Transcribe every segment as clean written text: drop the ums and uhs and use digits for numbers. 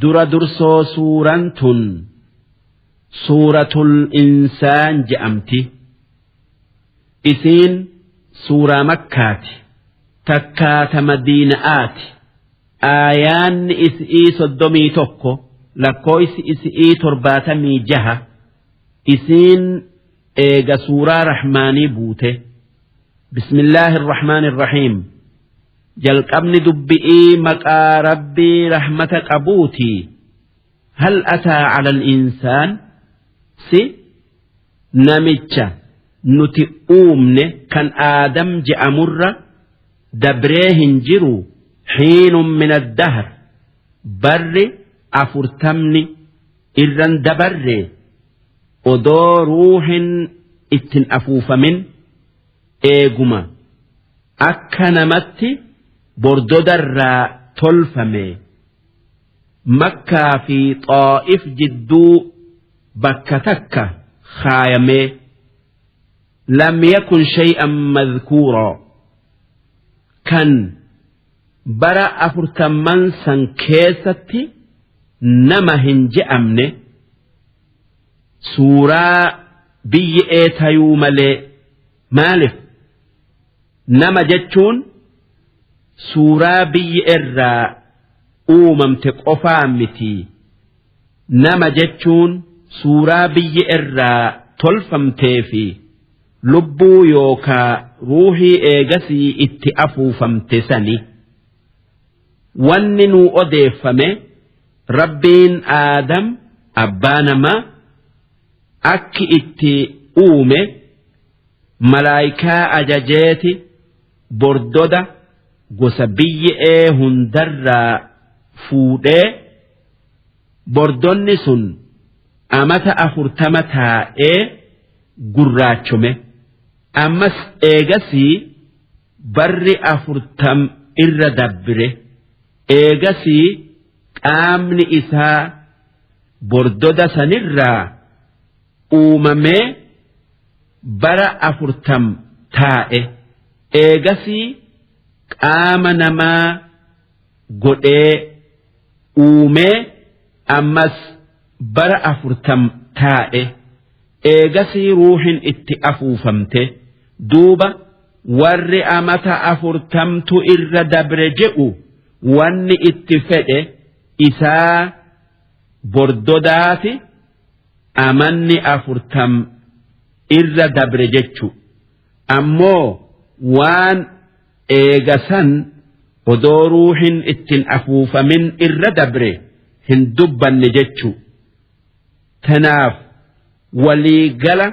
dura dursoo suuraan tun suuratul insaan je'amti. Isiin suuraa makkaati takkaata madiina'aati. Aayaanni isii 31 lakkooysi isii 76. Isiin eega suuraa rahmaanii buute. Bismillaahi irrahmaani irrahiim. jalqabni dubbi'ii maqaa rabbii rahmata qabuuti. hal ataa cala al-insaan si namicha nuti uumne kan aadam je'amurra dabree hin jiru xiinun min ad-dahr barri 40 irran dabarre odoo ruuhin ittin afuufamin eeguma akka namatti bordodarraa tolfame makkaa fi xaa'if jidduu bakka takka kaayamee lam yakun shay'an madhkuuraa kan bara 40 san keessatti nama hin je'amne suuraa biyyee tayuu malee maalif nama jechuun suuraa biyya irraa uumamte qofaa miti nama jechuun suuraa biyya irraa tolfamtee fi lubbuu yookaa ruuhii eegasii itti afuufamte sani wanni nuu odeeffame rabbiin aadam abbaa namaa akki itti uume malaayikaa ajajeeti bordoda gosa biyyee hundarraa fuudhee bordonni sun amata 40 taa'ee gurraachume ammas eegasii barri 40 irra dabbire eegasii qaamni isaa bordoda sanirraa uumamee bara 40 taa'e eegasii qaama namaa godhee uumee ammas bara 40 taa'e eegasii ruuhin itti afuufamte duuba warri amata 40tu irra dabre je'u wanni itti fedhe isaa bordodaati amanni 40 irra dabre jechu ammoo waan eegasan odoo ruuhin ittin afuufamin irra dabre hin dubbanne jechu tanaaf waliigala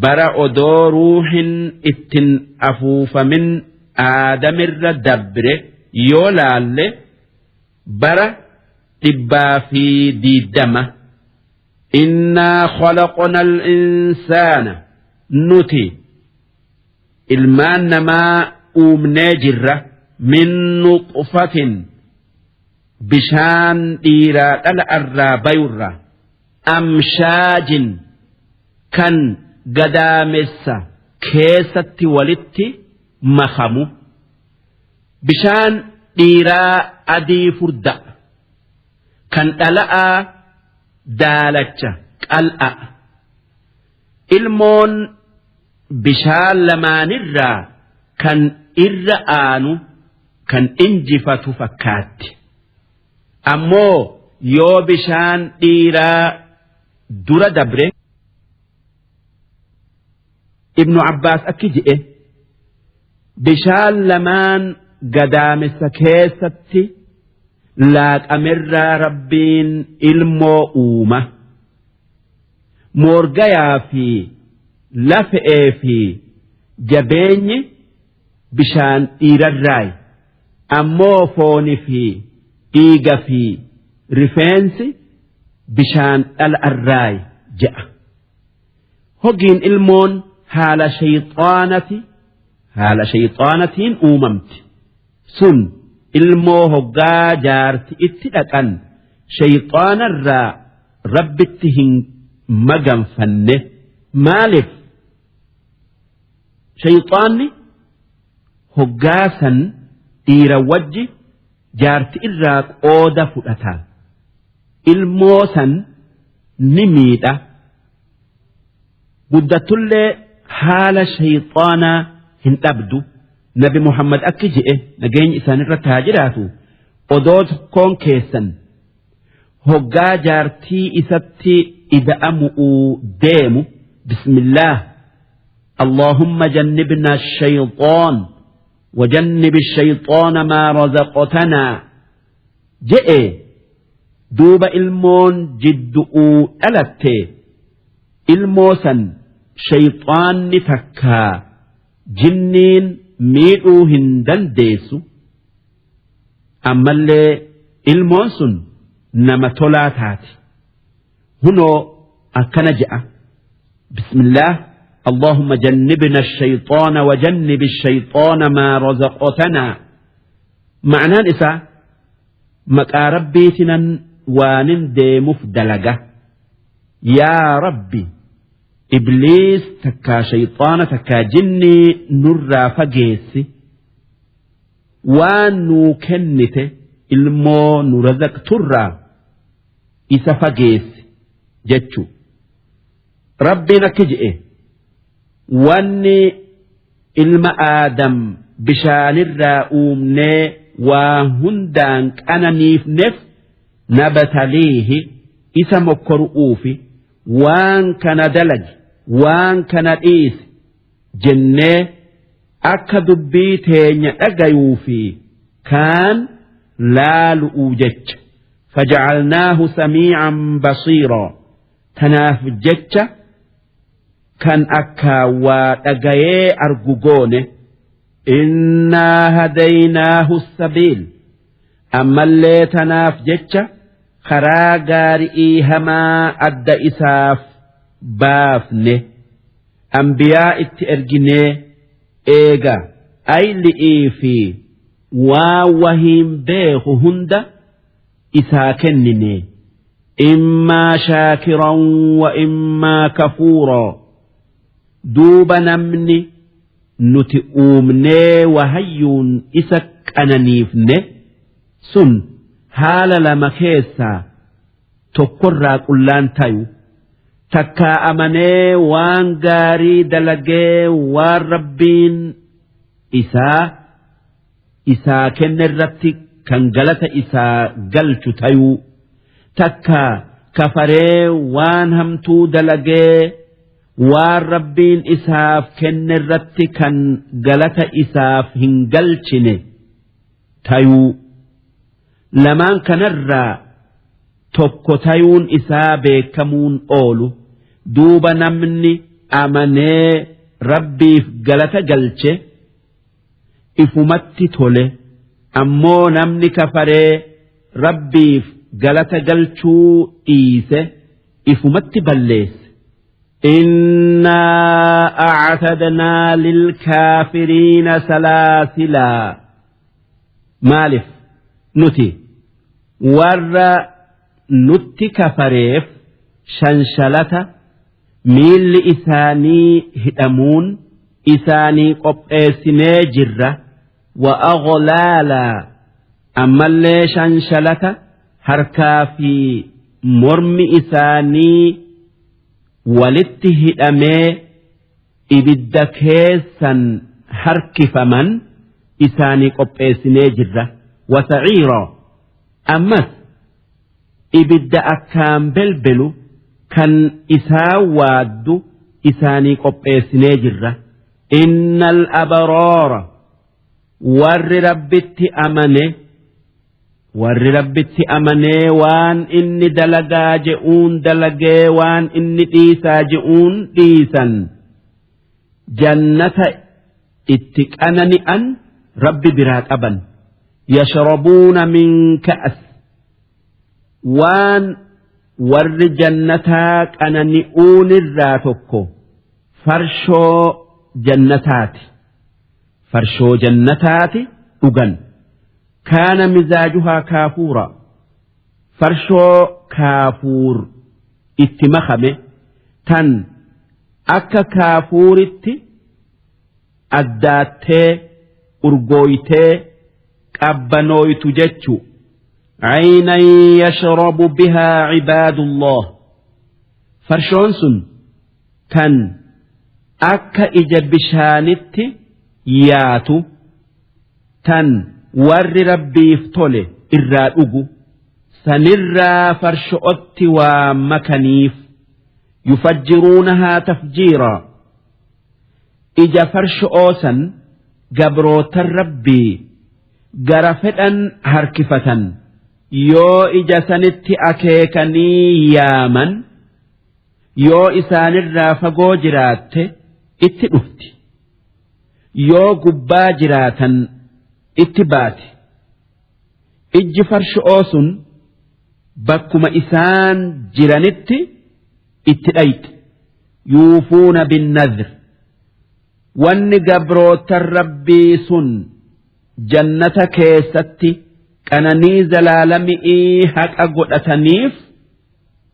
bara odoo ruuhin ittin afuufamin aadamirra dabre yoo laalle bara 120 innaa khalaqna al-insaana nuti ilmaan namaa uumnee jirra min nuqfatin bishaan dhiiraa dhala irraa bayurra amshaajin kan gadaamessa keessatti walitti makamu bishaan dhiiraa adii furda kan dhala'aa daalacha qal'a ilmoon bishaan lamaanirraa kan irra aanu kan injifatu fakkaatti ammoo yoo bishaan dhiiraa dura dabre ibnu abbaas akki je'e bishaan lamaan gadaamessa keessatti laaqamerraa rabbiin ilmoo uuma moorgayaa fi lafe'ee fi jabeenyi bishaan dhiirarraayi ammoo fooni fi dhiiga fi rifeensi bishaan dhala'arraayi je'a hogiin ilmoon haala shayxaanatiin uumamti sun ilmoo hoggaa jaarti itti dhaqan shayxaanarraa rabbitti hin maganfanne maaliif shayxaanni hoggaasan dhiira wajji jaarti irraa qooda fudhata ilmoosan ni miidha guddatullee haala shayxaanaa hin dhabdu nabi Muhammad akki je'e nageenyi isaanirratti haa jiraatu odoo tokkoon keessan hoggaa jaartii isatti ida'amu'uu deemu bismillah اللهم جنبنا الشيطان وجنب الشيطان ما رزقتنا جئ دوب المون جدؤوا ألتي الموسا شيطان تكا جنين ميئو هندن ديسو أما اللي الموسن نمتولاتات هنو أكنجأ بسم الله اللهم جنبنا الشيطان وجنب الشيطان ما رزقتنا معنى إسا مكارب بيتنا وانن ديمف دلقة يا ربي إبليس تكا شيطان تكا جني نرى فقيسي وانو كنت المو نرزق ترى إسا فقيسي جتشو ربنا كجئه wanni ilma aadam bishaanirraa uumnee waa hundaan qananiifneef nabataliihi isa mokkoru'uufi waan kana dalagi waan kana dhiisi jennee akka dubbii teenya dhagayuufi kaan laalu'uu jecha fajacalnaahu samiican basiiraa tanaaf jecha kan akka waa dhagayee argu goone innaa hadaynaahu sabiil ammallee tanaaf jecha karaa gaarii hamaa adda isaaf baafne ambiyaa itti erginee eega ayli'ii fi waan wahiin beeku hunda isaa kennine immaa shaakiran wa immaa kafuuraa duuba namni nuti uumnee wahayyuun isa qananiifne sun haala lama keessaa tokkorraa qullaan tayu takkaa amanee waan gaarii dalagee waan rabbiin isaa kenne irratti kan galata isaa galchu tayuu takkaa kafaree waan hamtuu dalagee waan rabbiin isaaf kenne irratti kan galata isaaf hin galchine tayuu lamaan kanarraa tokko tayuun isaa beekamuun oolu duuba namni amanee rabbiif galata galche ifumatti tole ammoo namni kafaree rabbiif galata galchuu dhiise ifumatti balleesse. إنا أعتدنا للكافرين سلاسلا مالف نتي ور نتي كفريف شنشلة ميل إساني هدمون إساني قبئسني جرة وأغلالا أما اللي شنشلة هركا في مرم إساني walitti hidhamee ibidda keessan harkifaman isaanii qopheessinee jirra wasaciiroo ammas ibidda akkaan belbelu kan isaa waaddu isaanii qopheessinee jirra innal abaroora warri rabbitti amanee waan inni dalagaa je'uun dalagee waan inni dhiisaa je'uun dhiisan jannata itti qanani'an rabbi biraa qaban yashrabuuna min ka'as waan warri jannataa qanani'uunirraa tokko farshoo jannataati dhugan كان مزاجها كافورا فرشو كافور اتمخمه تن أكا كافور أداتي أرغويتي قبنويت جتشو عينا يشرب بها عباد الله فرشونس كان أكا إجا بشانت ياتو تن ور ربي افتولي إرادوغو سنرى فرشؤت ومكنيف يفجرونها تفجيرا إجا فرشؤوسا قبروت الربي قرفتا هركفة يو إجا سنت أكيكني يامن يو إسان الرافقو جرات اتدفت يو قبا جراتا اتبات إج فرشؤوس بكما إسان جرانت اتدأيت يوفون بالنذر وان قبروت الربي سن جنة كيستي كانني زلالمئي حق أقول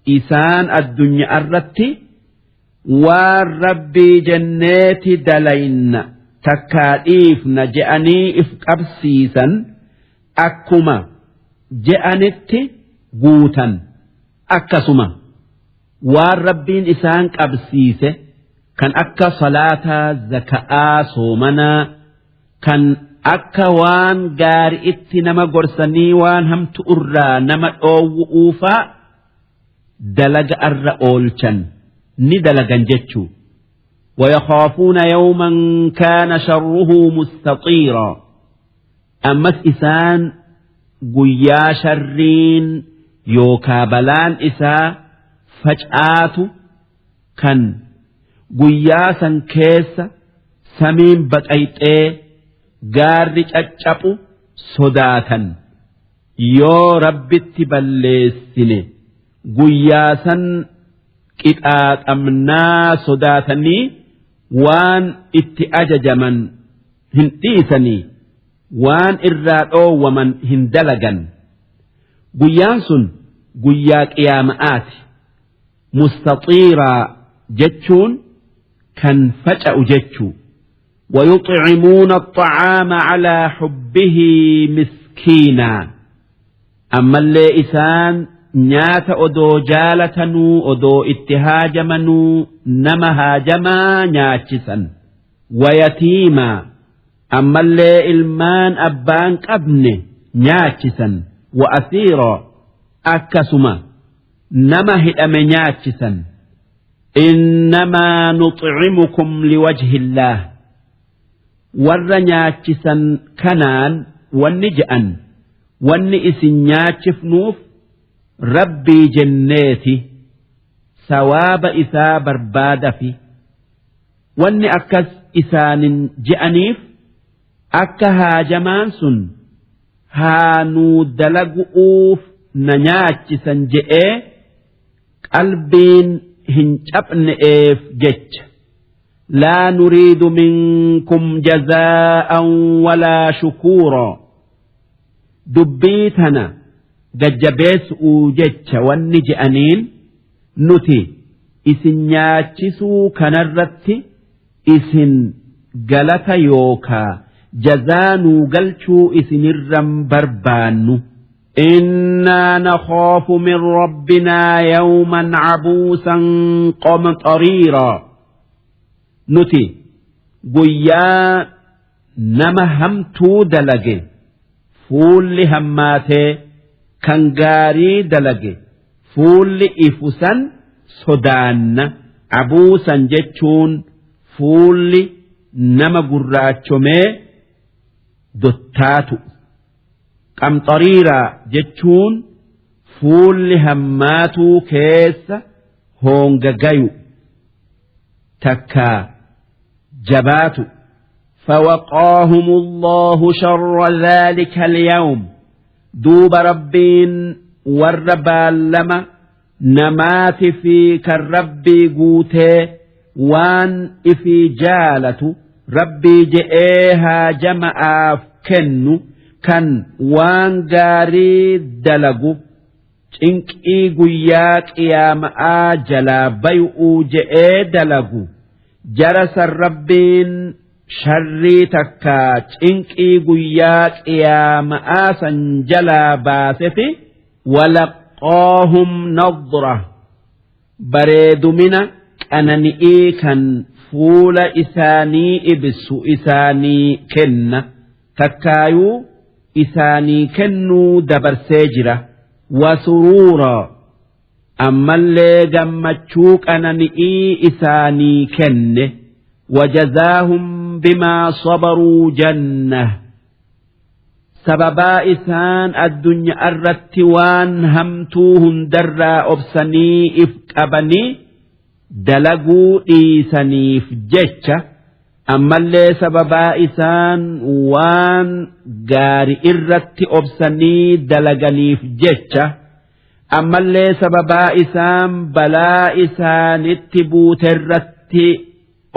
إسان الدنيا الرتي والربي جناتي دلين تكاليف نجأني إفقبسيسا أكما جأنتي قوتا أكسما والربين إسان قبسيسه كان أكا صلاة زكاة صومنا كان أكا وان غار اتنما قرسني وان هم تؤرى نما أوفا دلق الرأولشن ندلقا جتشو ويخافون يوما كان شره مستطيرا أمس إسان قيا شرين يوكا بلان إسا فجآت كان قيا سنكيس سمين بقيت غارج أجابو صداتا يو ربي تبلسني قيا سن كتات أمنا صداتني وان اتأججمن هنتيسني وان إرادو ومن هندلقا قيانسن قيا قيامات مستطيرا جتشون كان فجأ جتشو ويطعمون الطعام على حبه مسكينا أما اللي إسان nyaata odoo jaalatanuu odoo itti haajamanuu nama haajamaa nyaachisan wayatiimaa ammallee ilmaan abbaan qabne nyaachisan wa'asiiroo akkasuma nama hidhame nyaachisan innamaa nuxcimukum liwajhillaah warra nyaachisan kanaan wanni je'an wanni isin nyaachifnuuf ربي جناتي ثواب إسا برباد في واني أكس إسان جأنيف أكها جمانسن هانو دلقوف ننياتي سنجئ قلبين هنجبن إف جج لا نريد منكم جزاء ولا شكورا دبيتنا gajjabees jecha wanni je'aniin nuti isin nyaachisuu kanarratti isin galata yookaa jazaanuu galchuu isinirran barbaannu إنا نخاف من ربنا يوما عبوسا قمطريرا نتي قيا نمهمتو دلقي فول هماتي kan gaarii dalage fuulli ifusan sodaanna abuusan jechuun fuulli nama gurraachomee dottaatu qamxariiraa jechuun fuulli hammaatuu keessa hoongagayu takkaa jabaatu فوقاهم الله شر ذلك اليوم دوب ربين والربالما نمات في كالربي قوته وان إفي جالة ربي جئيها جمعاف كنو كان وان قاري دلقو إنكي قياك يا مآ جلا بيؤو جئي دلقو جرس الربين sharrii takkaa cinqii guyyaa qiyaama'aa san jalaa baasefi walaqaahum nadra bareedumina qanani'ii kan fuula isaanii ibsu isaanii kenna takkaayuu isaanii kennuu dabarsee jira wasuruura ammallee gammachuu qanani'ii isaanii kenne wajazaahum bimaa sabaruu janna sababaa isaan addunyaa irratti waan hamtuu hundarraa obsanii if qabanii dalaguu dhiisaniif jecha ammallee sababaa isaan waan gaari irratti obsanii dalaganiif jecha ammallee sababaa isaan balaa isaanitti buuterratti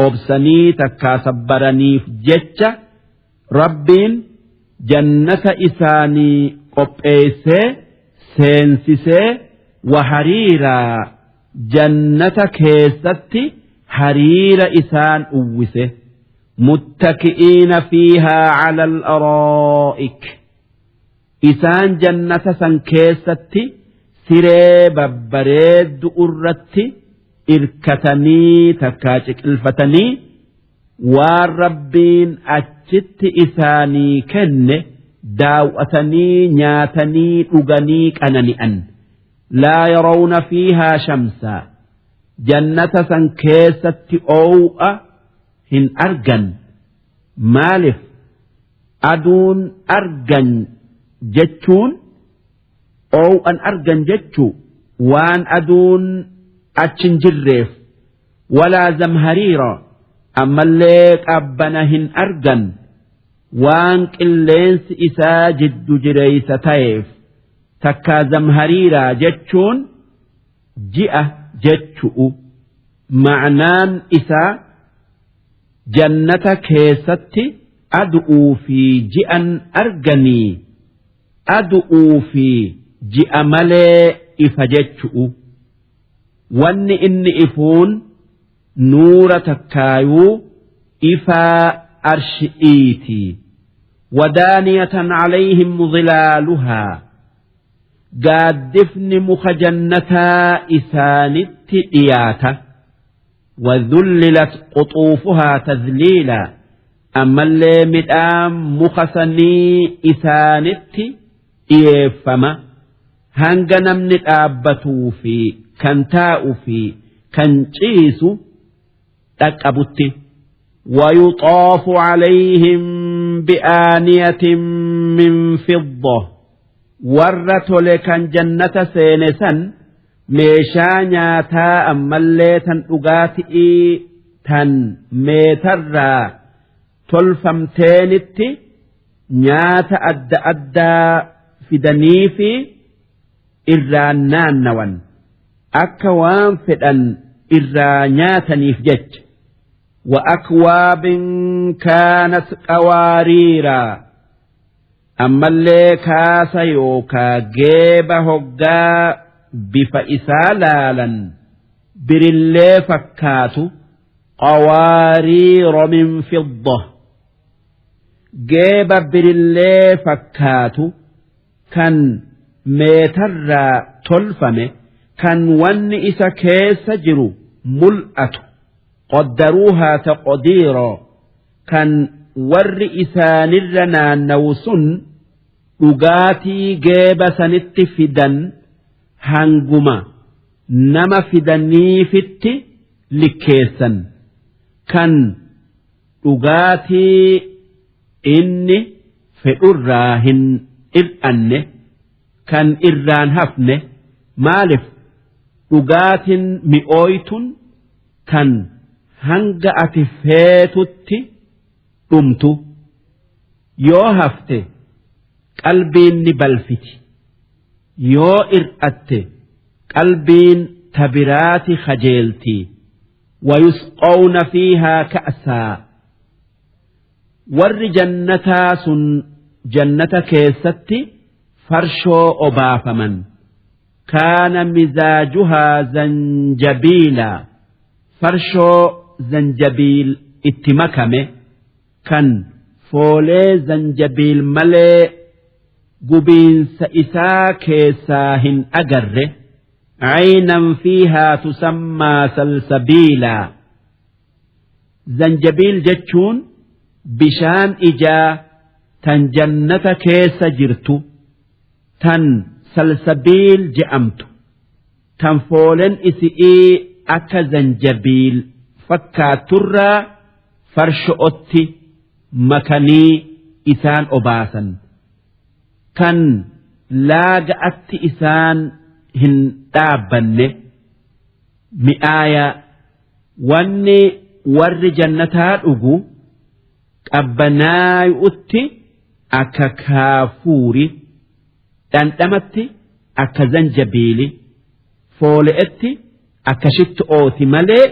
obsanii takkaa sabbaraniif jecha rabbiin jannata isaanii qopheessee seensisee wahariiraa jannata keessatti hariira isaan uwwise muttaki'iina fiihaa cala al-araa'ik isaan jannata san keessatti siree babbareeddu irratti irkatanii takkaa ciqilfatanii waan rabbiin achitti isaanii kenne daawwatanii nyaatanii dhuganii qanani'an laa yarawna fiihaa shamsaa jannata san keessatti oow'a hin argan maalif aduun argan jechuun oow'an argan jechuu waan aduun achin jirreef walaa zamhariira ammallee qabbana hin argan waan qilleensi isaa jiddu jireeysa ta'eef takkaa zamhariiraa jechuun ji'a jechu'u ma'naan isaa jannata keessatti adu'uu fi ji'an arganii adu'uu fi ji'a malee ifa jechu'u wanni inni ifuun nuura takkaayuu ifaa arshi'iiti wadaaniyatan calayhim dhilaaluhaa gaaddifni muka jannataa isaanitti dhiyaata وذللت قطوفها تذليلا أما اللي مدام مخسني إسانت إيفما هنغنا من الآبتو في كنتاء في كنشيس تكبت ويطاف عليهم بآنية من فضة ورت لكن جنة سينسا meeshaa nyaataa ammallee tan dhugaatii tan meetarraa tolfamteenitti nyaata adda addaa fidanii fi irraan naannawan akka waan fedhan irraa nyaataniif jecha wa akwaabin kaanat qawaariiraa ammallee kaasa yookaa geeba hoggaa bifa isaa laalan birillee fakkaatu qawaariira min fidda geeba birillee fakkaatu kan meetarraa tolfame kan wanni isa keessa jiru mul'atu qaddaruuhaa taqdiira kan warri isaanirra naannawu sun dhugaatii geeba sanitti fidan hanguma nama fidaniifitti likkeessan kan dhugaatii inni fedhurraa hin ir'anne kan irraan hafne maalif dhugaatiin mi'ooytun kan hanga ati feetutti dhumtu yoo hafte qalbiin ni balfiti yoo ir'atte qalbiin tabiraati khajeelti wayusqawna fiihaa ka'saa warri jannataa sun jannata keessatti farshoo obaafaman kaana mizaajuhaa zanjabiila farshoo zanjabiil itti makame كان فولي زنجبيل ملي قبين سإسا كيساهن أجره عينا فيها تسمى سلسبيلا زنجبيل جتشون بشان إجا تن جنة كيس جرتو تن سلسبيل جأمتو تن فولن إسئي أكا زنجبيل فكا ترى فرش أتي مكاني إسان أباسا كان لاجأت إسان هن تابنه مئايا واني ور جنتات أغو أبناي أتي أكا كافوري تنتمتي أكا زنجبيلي فولئتي أكا شت أوتي ملي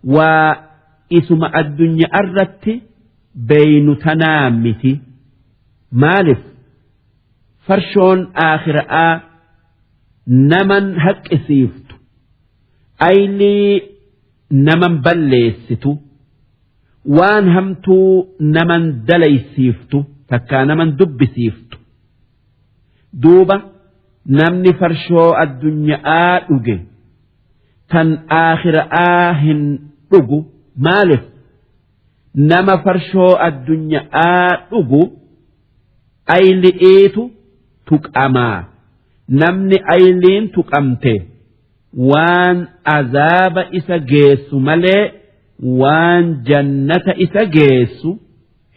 وإسم الدنيا أردت بين تنامتي مالف فرشون آخر نمن حق سيفتو أيلي نمن بليستو وان همتو نمن دلي سيفتو تكا نمن دب سيفتو دوبا نمني فرشو الدنيا أوجي تن آخر هن أوجو مالف نما فرشو الدنيا أوجو أيلي إيتو تقأما namni ayliin tuqamte waan azaaba isa geessu malee waan jannata isa geessu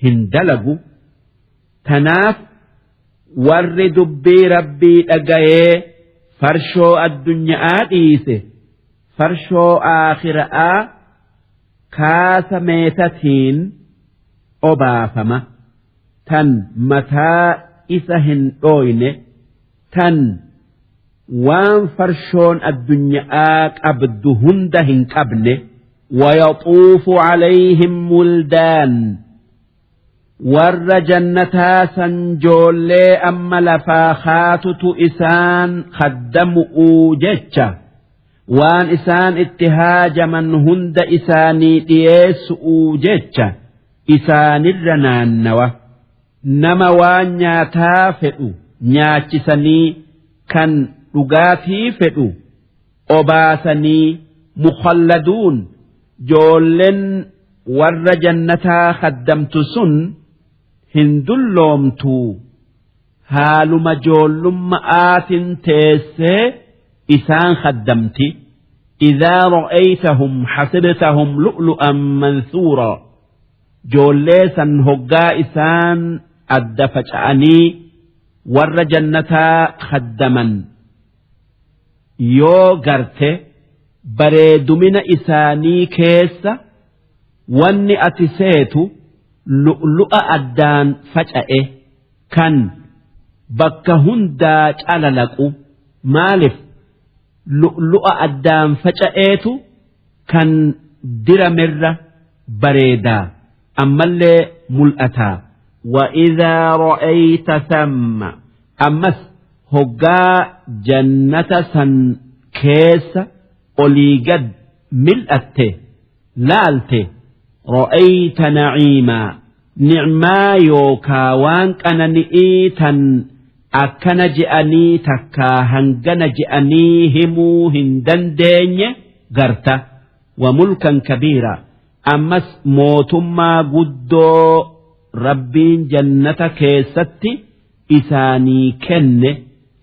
hin dalagu tanaaf warri dubbii rabbii dhagayee farshoo addunyaa dhiise farshoo aakhiraa kaasa meetatiin obaafama tan mataa isa hin dhooyne تن وان فرشون الدنيا قبض هندهن قبله ويطوف عليهم ولدان ور جنتا سنجول أما لفاخات إسان خدم أوجتش وان إسان اتهاج من هند إساني ديس أوجتش إسان الرنان نوى نما وان يتافئ nyaachisanii kan dhugaatii fedhu obaasanii mukhalladuun joolleen warra jannataa khaddamtu sun hin dulloomtuu haaluma joollummaa'aatin teessee isaan khaddamti idhaa ra'aytahum hasibtahum lu'lu'an mansuura joollee san hoggaa isaan adda faca'anii warra jannataa khaddaman yoo garte bareedumina isaanii keessa wanni ati seetu lu'lu'a addaan faca'e kan bakka hundaa calalaqu maalif lu'lu'a addaan faca'eetu kan diramerra bareedaa ammallee mul'ataa. وإذا رأيت ثم أمس هقا جنة سن كيس أوليقد ملأته لالته رأيت نعيما نعما يوكا وانك أنا نئيتا أكنا جئني تكا هنجن جئني همو هندن ديني غرتا وملكا كبيرا أمس موتما قدو ربين جنة كيستي إساني كن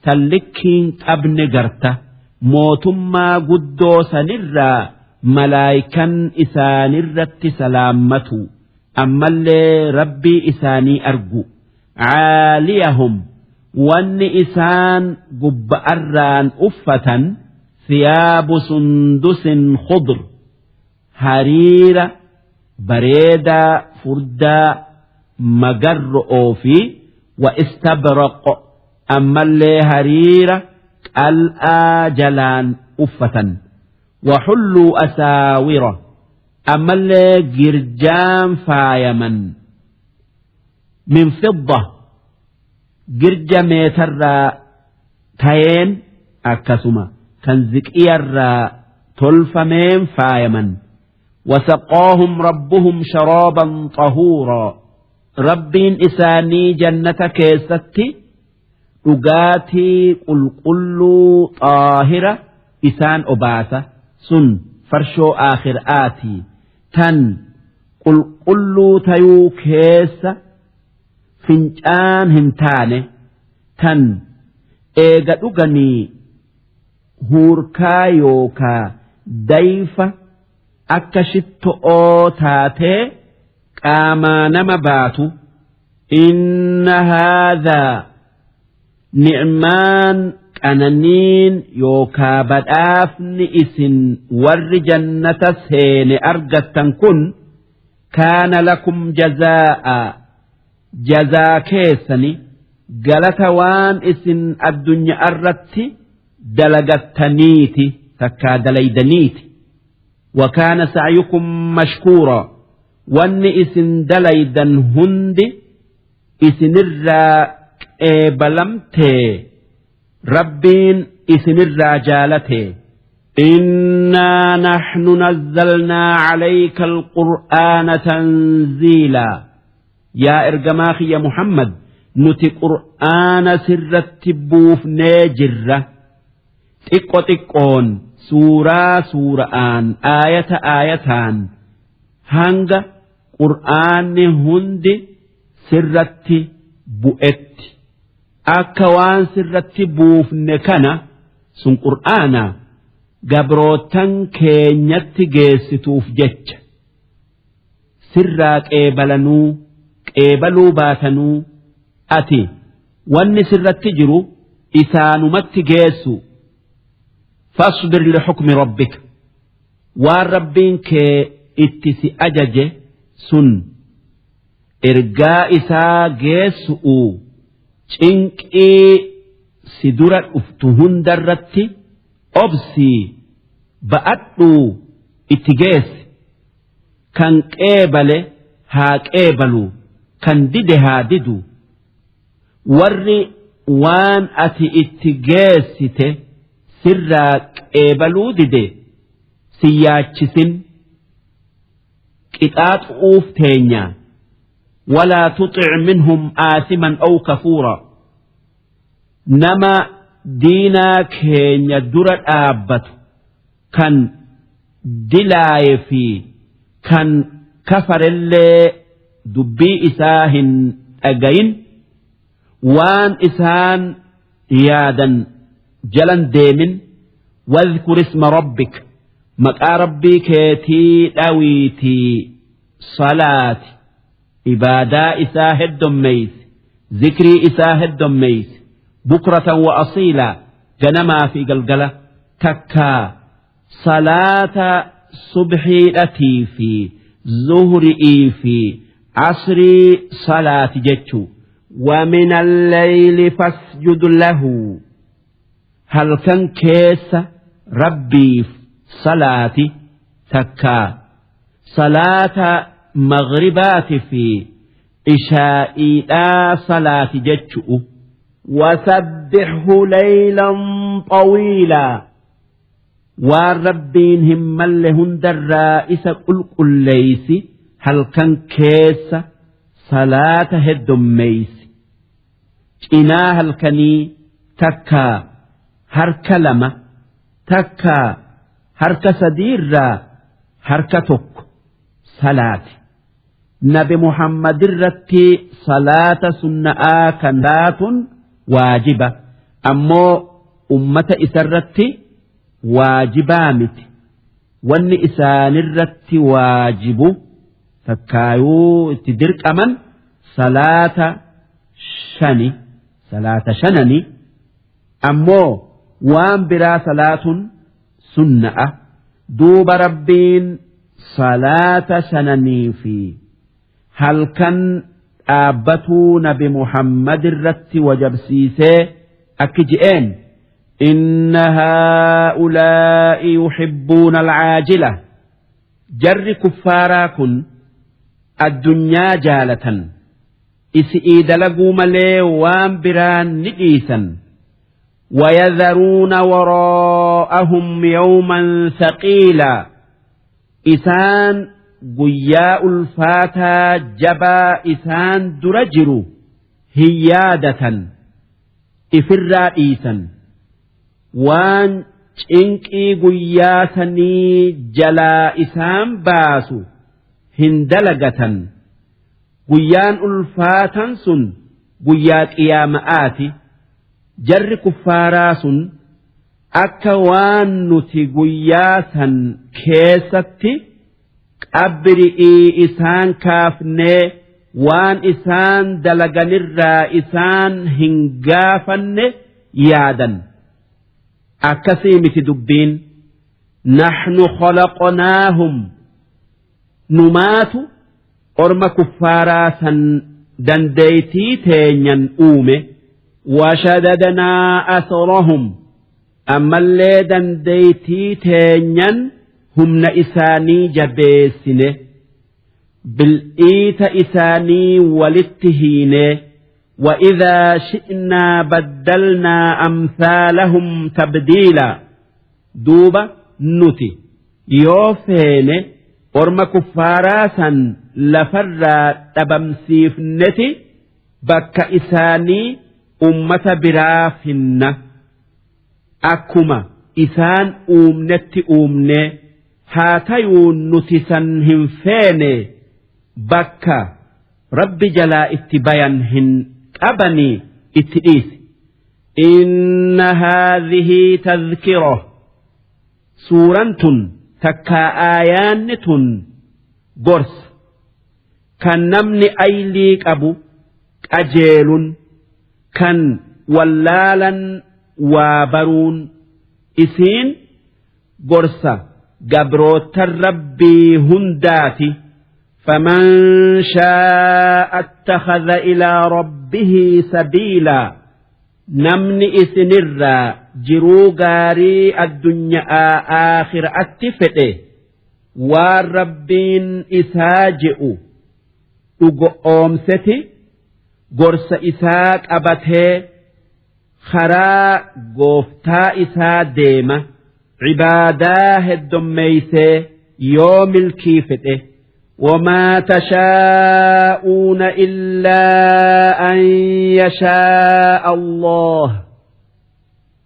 تلكين أبن غرتا موتما قدو سنرى ملايكا إساني الرت سلامتو أما اللي ربي إساني أرجو عاليهم وان إسان قب أران أفة ثياب سندس خضر حريرة بريدة فردا مجر أوفي واستبرق أما اللي حريرة الآجلان أفة وحلوا أساورة أما اللي جرجان فايمن من فضة جرجا ميتر تين أكسما كان زكير تلفمين فايمن وسقاهم ربهم شرابا طهورا ربين إساني جنة كيستي أغاتي قل طاهرة إسان أباثة سن فرشو آخر آتي تن قل تيو كيس فنجان هنتاني تن إيغا أغني هوركا يوكا دايفة أكشت أوتاتي كاما نمباتو إن هذا نعمان أنانين يوكا بدافن إسن ور جنة سين أرجتن كن كان لكم جزاء جزاء كيسني قالتوان إسن الدنيا أردت دلقتنيتي تكا دليدنيتي وكان سعيكم مشكورا وان إسن دليدن هندي إسن الراء بلمتي ربين إسن الرجالته إنا نحن نزلنا عليك القرآن تنزيلا يا إرجماخي يا محمد نتي قرآن سر التبوف نجرة تقون سورة آيتان هنگ قرآن هند سرت بؤت أكوان سرت بوف نكنا سن قرآن قبروتن كينيت جيستوف جج سراك إيبلنو إيبلو باتنو أتي وان سرت جرو إسانو مت جيسو فاصبر لحكم ربك والربين كي اتسي أجج سن إرقاء إسا جيسو چنك سدرة افتهن درتي أبسي بأتو اتجيس كان قيبل ها قيبلو كان دده ددو ورّي وان أتي اتجيسته سرّاك قيبلو دده سياتشسن كتات أوفتينيا ولا تطع منهم آثما أو كفورا نما دينا كين يدر آبت كان دلاي في كان كفر اللي دبي إساهن أجين وان إسان يادا جلن ديمن واذكر اسم ربك مكا ربي كيتي أويتي صلاة إبادة إساه الدميس ذكري إساه الدميس بكرة وأصيلا جنما في قلقلة تكا صلاة صبحي أتي في ظهري في عصري صلاة جتشو ومن الليل فاسجد له هل كان كيس ربي صلاتي تكا صلاة مغربات في إشائي لا صلاة جتشؤ وسبحه ليلا طويلا والربين هم لهن الرائس قل ليس هل كان كيس صلاة هدميس إنا هل كني تكا هركلمة تكا هرك سدير هركتك صلاة نبي محمد الرتي صلاة سنة كنات واجبة أمو أمة إسرتي واجبامت وان إسان الرتي واجب فكايو تدرك أمن صلاة شنني أمو وان برا صلاة سنة دوب ربين صلاة شنني في هل كان آبتون بمحمد الرت وجبسيسي أكجئين إن هؤلاء يحبون العاجلة جر كفاراكن الدنيا جالة إسئيد لقوا ملي وان بران نئيسا ويذرون وراءهم يوما ثقيلا إسان قياء الفاتا جبا إسان درجر هيادة إفر إيسا وان إنكي قياسني جلا إسان باسو هندلقة قيان الفاتا سن قيات إيامآتي جر كفاراس أكوان نتي قياسا كيستي أبرئي إسان كافني وان إسان دلقنر إسان هنقافن يادا أكسيمة دبين نحن خلقناهم نمات أرم كفاراسا دنديتي تينيا أومه وشددنا أثرهم أما اللي دنديتي تينيا هم إساني جبيسنه بالإيت إساني ولتهينه وإذا شئنا بدلنا أمثالهم تبديلا دوبا نتي يوفين أرم كفاراسا لفر تبمسيف نتي بك إساني أمة برافن أكما إسان أمنت أمني هاتيون نتسن هنفين بك رب جلا اتباينهن أبني اتئيس إن هذه تذكرة سورة تكا آيانة قرص كان نمني أيليك أبو أجيل كان ولالا وبرون إسين قرصة قبروت الربي هنداتي فمن شاء اتخذ إلى ربه سبيلا نمني إسنرا جرو غاري الدنيا آخر أتفئه والربين إساجئ أمستي قرص إساك أبته خرا قفتا إسا ديمة عباداه الدميسي يوم الكيفته وما تشاءون إلا أن يشاء الله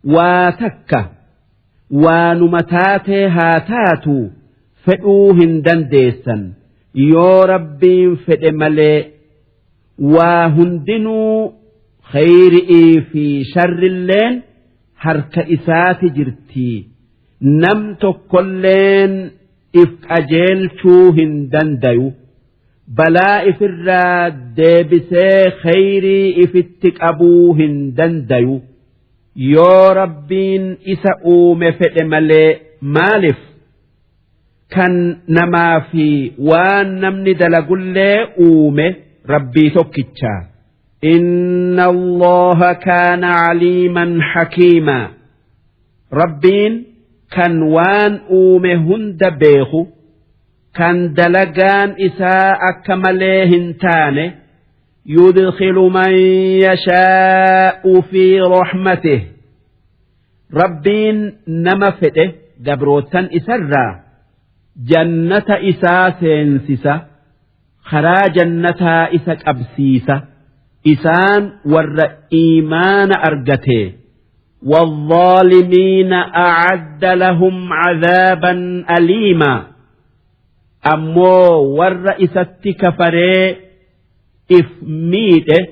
واتك ونمتاته هاتاتو فئوهن دنديسا يو ربين فئ ملئ وهندنوا خيرئي في شر اللين هرك إسات جرتي نمت كلين إف أجيل شوهن دنديو بلا إف الراد ديبسي خيري إف اتك أبوهن دنديو يو ربين إسا مفئ ملئ مالف كان نما في وان نمني دلقل أومه ربي توكيتشا إن الله كان عليما حكيما ربين كان وان أومهن دبيخو كان دلقان إساء كمليهن تاني يدخل من يشاء في رحمته ربين نمفته قبروتا إسرا جنة إساء سينسسة خرا جنتا إساء أبسيسة إسان ور إيمان أرقته والظالمين أعد لهم عذابا أليما أمو ور إساتك فري إفميته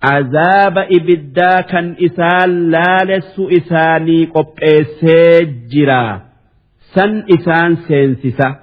عذاب إبدا كان إسان لالس إساني قب إسجرا سن إسان سينسسة